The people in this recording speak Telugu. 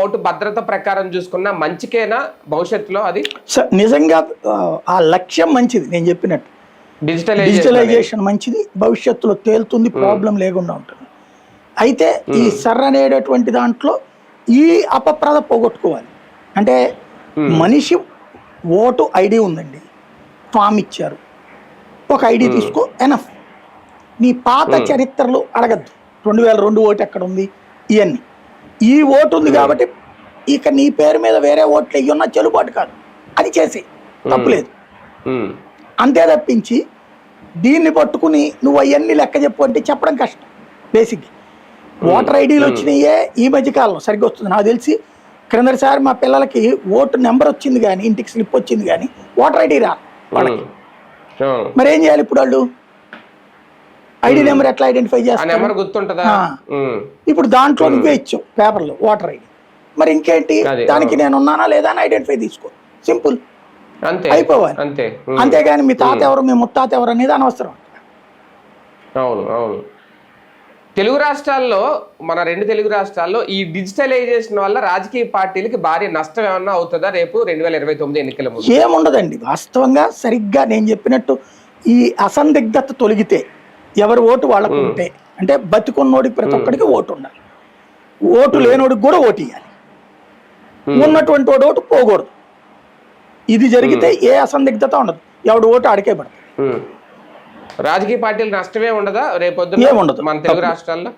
ఓటు భద్రత ప్రకారం చూసుకున్నా మంచికేనా భవిష్యత్తులో అది? నిజంగా ఆ లక్ష్యం మంచిది. నేను చెప్పినట్టు డిజిటలైజేషన్ మంచిది, భవిష్యత్తులో తేలుతుంది, ప్రాబ్లం లేకుండా ఉంటుంది. అయితే ఈ సర్ అనేటటువంటి దాంట్లో ఈ అపప్రద పోగొట్టుకోవాలి. అంటే మనిషి ఓటు ఐడి ఉందండి, ఫామ్ ఇచ్చారు, ఒక ఐడి తీసుకో ఎనఫ్. నీ పాత చరిత్రలు అడగద్దు, 2002 ఓటు ఎక్కడ ఉంది ఇవన్నీ. ఈ ఓటు ఉంది కాబట్టి ఇక నీ పేరు మీద వేరే ఓట్లు వెయ్యున్నా చెల్లుబాటు కాదు, అది చేసి తప్పులేదు. అంతే తప్పించి దీన్ని పట్టుకుని నువ్వు అవన్నీ లెక్క చెప్పు అంటే చెప్పడం కష్టం. బేసిక్గా ఓటర్ ఐడీలు వచ్చినాయే ఈ మధ్యకాలంలో సరిగ్గా వస్తుంది. నాకు తెలిసి క్రిందసారి మా పిల్లలకి ఓటు నెంబర్ వచ్చింది కానీ, ఇంటికి స్లిప్ వచ్చింది కానీ ఓటర్ ఐడి రా వాళ్ళకి. మరి ఏం చేయాలి ఇప్పుడు వాళ్ళు? ఐడి నెంబర్ ఎట్లా ఐడెంటిఫై చేస్తారు? ఇప్పుడు దాంట్లో నువ్వే ఇచ్చావు పేపర్లో ఓటర్ ఐడి, మరి ఇంకేంటి, దానికి నేను ఉన్నానా లేదా అని ఐడెంటిఫై తీసుకో, సింపుల్, అయిపోవాలి. అంతేగాని మీ తాత ఎవరు, మీ ముత్తాత ఎవరు అనేది అనవసరం. అవును అవును. తెలుగు రాష్ట్రాల్లో, మన 2 తెలుగు రాష్ట్రాల్లో ఈ డిజిటలైజేషన్ వల్ల రాజకీయ పార్టీలకి భారీ నష్టం ఏమన్నా అవుతుందా రేపు 2029 ఎన్నికల ముందు? ఏముండదండి వాస్తవంగా. సరిగ్గా నేను చెప్పినట్టు ఈ అసందిగ్ధత తొలగితే, ఎవరి ఓటు వాళ్ళకు ఉంటే, అంటే బతికున్నోడికి ప్రతి ఒక్కడికి ఓటు ఉండాలి, ఓటు లేనోడికి కూడా ఓటు ఇవ్వాలి, ఉన్నటువంటి వాడు ఓటు పోకూడదు. ఇది జరిగితే ఏ అసందిగ్ధత ఉండదు, ఎవడు ఓటు ఆడికే పడుతుంది. రాజకీయ పార్టీలు నష్టమే ఉండదా రేపొద్దు ఏముండదు మన తెలుగు రాష్ట్రాల్లో?